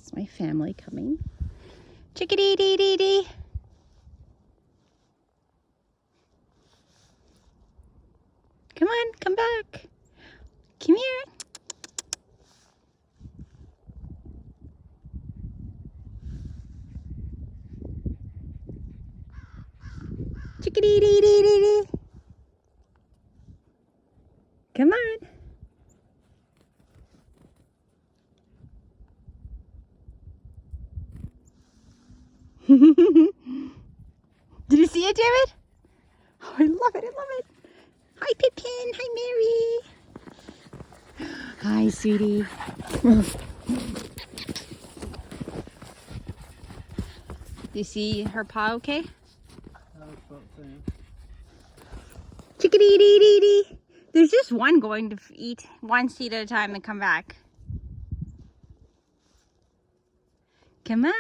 It's my family coming. Chickadee dee dee dee. Come on, come back. Come here. Chickadee dee dee dee dee. Come on. Did you see it, David? Oh, I love it, I love it. Hi, Pippin. Hi, Mary. Hi, sweetie. Do you see her paw okay? Chickadee dee dee dee. There's just one going to eat one seed at a time and come back. Come on.